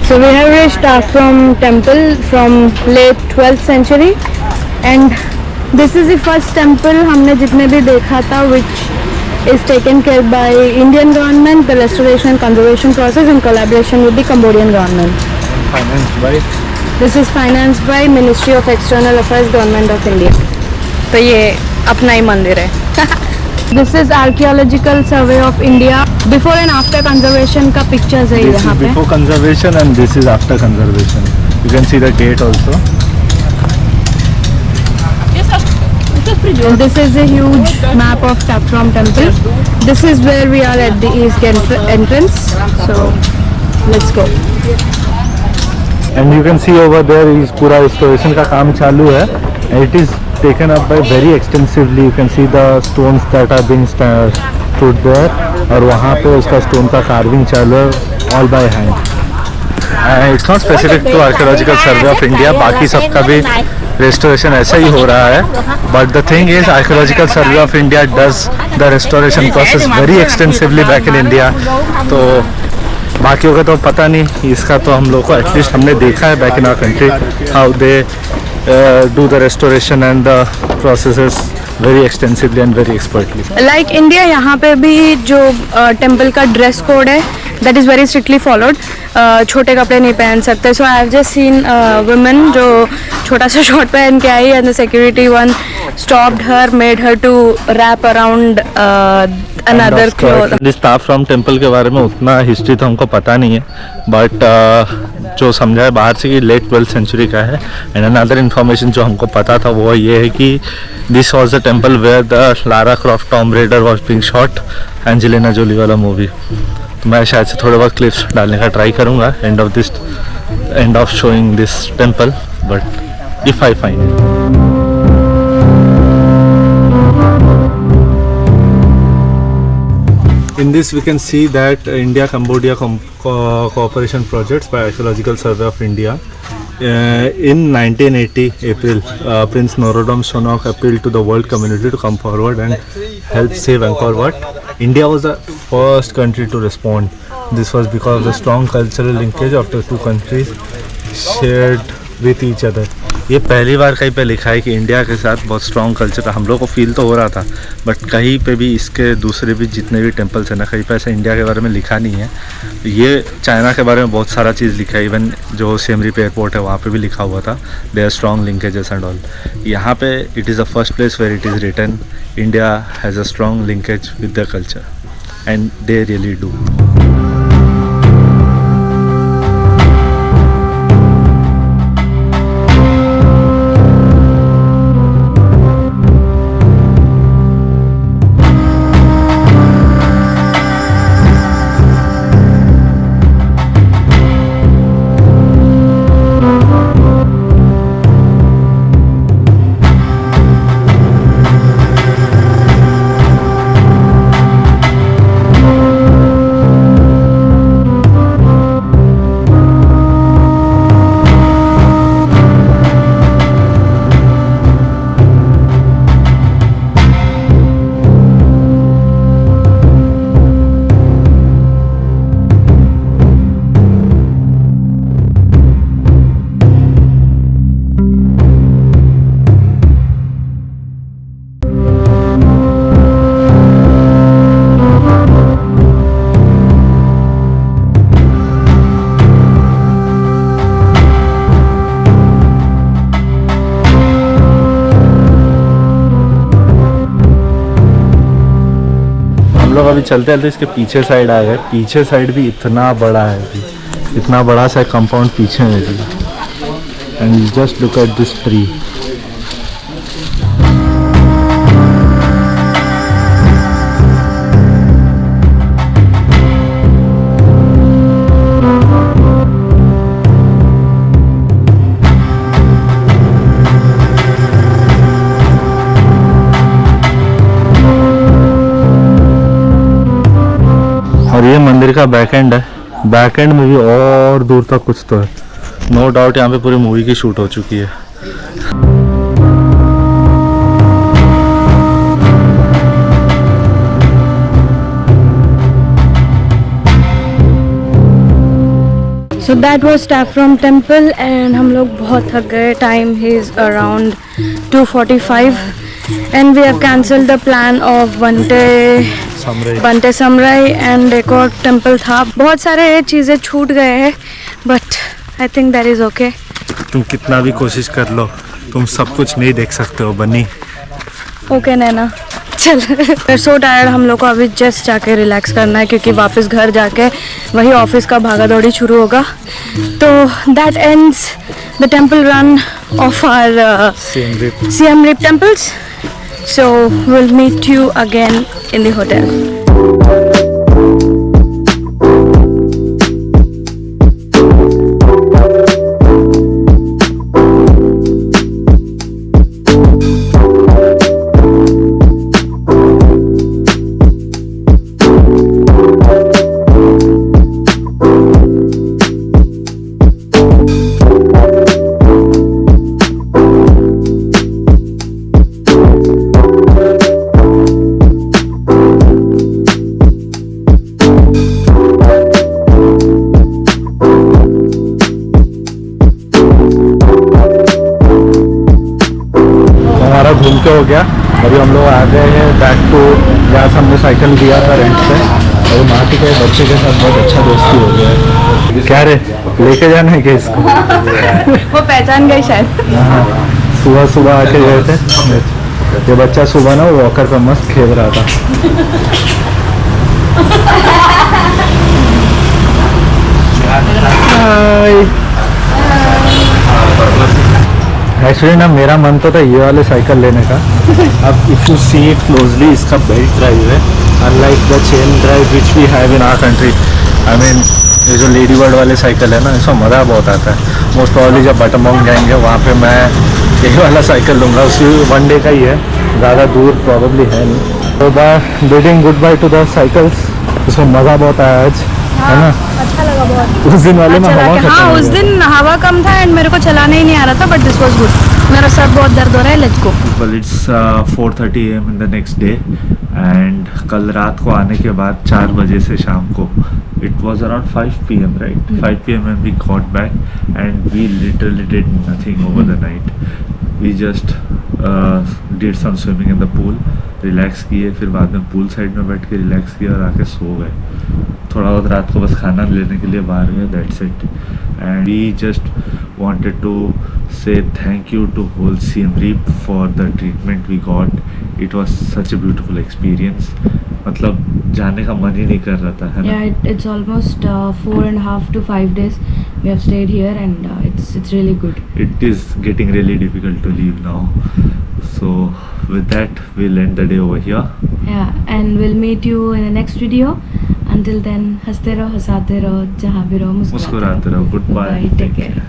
So we have reached Ashram temple from late 12th century, and this is the first temple हमने जितने भी देखा था which is taken care by Indian government, the restoration and conservation process in collaboration with the Cambodian government. Financed by? This is financed by Ministry of External Affairs, Government of India. तो ये अपना ही मंदिर है. This is Archaeological Survey of India. Before and after conservation का pictures है This यहाँ is पे. before conservation and this is after conservation. You can see the gate also. And this is a huge map of Tapshram temple. This is where we are at the east entrance. So let's go. And you can see over there is पूरा restoration का काम चालू है. And it is taken up by very extensively. You can see the stones that are being stood there. और वहाँ पे उसका stone का carving चालू है all by hand. It's not specific to Archaeological Survey of India. बाकी सबका भी restoration ऐसा ही हो रहा है. But the thing is, Archaeological Survey of India does the restoration process very extensively back in India. तो बाकियों का तो पता नहीं, इसका तो हम लोग को एटलीस्ट हमने देखा है back in our country how they do the restoration and the processes very extensively and very expertly. Like India, यहाँ पे भी जो temple का dress code है, that is very strictly followed. छोटे कपड़े नहीं पहन सकते. So I have just seen women जो छोटा सा short पहन के आई, and the security one stopped her, made her to wrap around another cloth. This Tapshram temple के बारे में उतना हिस्ट्री तो हमको पता नहीं है, बट जो समझा है बाहर से कि लेट 12th सेंचुरी का है. एंड अनदर इन्फॉर्मेशन जो हमको पता था वो ये है कि this was the temple where the Lara Croft Tomb Raider was being shot, Angelina Jolie वाला मूवी. तो मैं शायद से थोड़े बहुत क्लिप्स डालने का ट्राई करूँगा end of showing this temple, but if I find it. In this we can see that India-Cambodia cooperation projects by Archaeological Survey of India. In 1980 April, Prince Norodom Sihanouk appealed to the world community to come forward and help save Angkor Wat. India was the first country to respond. This was because of the strong cultural linkage of the two countries shared with each other. ये पहली बार कहीं पे लिखा है कि India के साथ बहुत स्ट्रॉन्ग कल्चर हम लोग को फील तो हो रहा था, बट कहीं पे भी इसके दूसरे भी जितने भी टेम्पल्स हैं ना, कहीं पे ऐसा इंडिया के बारे में लिखा नहीं है. ये चाइना के बारे में बहुत सारा चीज़ लिखा है. इवन जो सियम रिप एयरपोर्ट है वहाँ पे भी लिखा हुआ था they are strong linkages and all. यहाँ पे it is the first place where it is written India has a strong linkage with the culture, and they really do. लोग अभी चलते चलते इसके पीछे साइड आ गए. पीछे साइड भी इतना बड़ा है, इतना बड़ा सा कंपाउंड पीछे है भी. And just look at this tree. और ये मंदिर का बैक एंड है. बैक एंड में भी और दूर तक कुछ तो है. नो डाउट यहाँ पे पूरी मूवी की शूट हो चुकी है. So that was Saffron Temple and हम लोग बहुत थक गए. Time is around 2:45 and we have cancelled the plan of Bante Samrai and एक और temple था. बहुत सारे चीज़ें छूट गए हैं but I think that is okay. तुम कितना भी कोशिश कर लो, तुम सब कुछ नहीं देख सकते हो बनी. ओके नैना चल. So tired. हम लोग को अभी जस्ट जाके रिलैक्स करना है क्योंकि वापस घर जाके वही ऑफिस का भागा दौड़ी शुरू होगा. तो that ends the temple run of our Siem Reap temples. So we'll meet you again in the hotel. घूम के हो गया. अभी हम लोग आ गए हैं बैक टू जहाँ से हमने साइकिल लिया था रेंट पे. और माटी के बच्चे के साथ बहुत अच्छा दोस्ती हो गया है. क्या रे लेके जाना है क्या इसको? वो पहचान गई शायद. सुबह सुबह आके गए थे. ये बच्चा सुबह ना वॉकर पे मस्त खेल रहा था. एक्चुअली ना मेरा मन तो था ये वाले साइकिल लेने का. अब if you see it closely इसका बेल्ट ड्राइव है unlike the chain drive which we have in our country. I mean ये जो लेडी बर्ड वाले साइकिल है ना इसमें मज़ा बहुत आता है. मोस्ट प्रॉब्ली जब बटमोंग जाएंगे वहाँ पे मैं यही वाला साइकिल लूँगा. उसी 1 डे का ही है, ज़्यादा दूर प्रॉब्ली है नहीं. तो by bidding goodbye to the cycles. उसमें मज़ा बहुत आया आज है ना. अच्छा लगा बहुत. उस दिन वाले में हवा खत्म हाँ हो उस गया. दिन हवा कम था एंड मेरे को चलाने ही नहीं आ रहा था बट दिस वाज गुड. मेरा सर बहुत दर्द हो रहा है. Let's go. Well, it's 4:30 AM in the next day and कल रात को आने के बाद 4 बजे से शाम को it was around 5 PM right? 5 PM when we got back and we literally did nothing over the night. We just did some swimming in the pool, relax किए, फिर बाद में pool side में बैठ के relax किया और आके सो गए. थोड़ा बहुत रात को बस खाना लेने के लिए बाहर गए. That's it. And we just wanted to say thank you to whole Siem Reap for the treatment we got. It was such a beautiful experience. मतलब जाने का मन ही नहीं कर रहा था है ना. Yeah, it's almost 4.5 to 5 days we have stayed here and it's really good. It is getting really difficult to leave now. So with that we'll end the day over here. Yeah, and we'll meet you in the next video. Until then, हंसते रहो, हंसाते रहो, जहाँ भी रहो, मुस्कुराते मुस्कुराते रहो. Goodbye. Take care.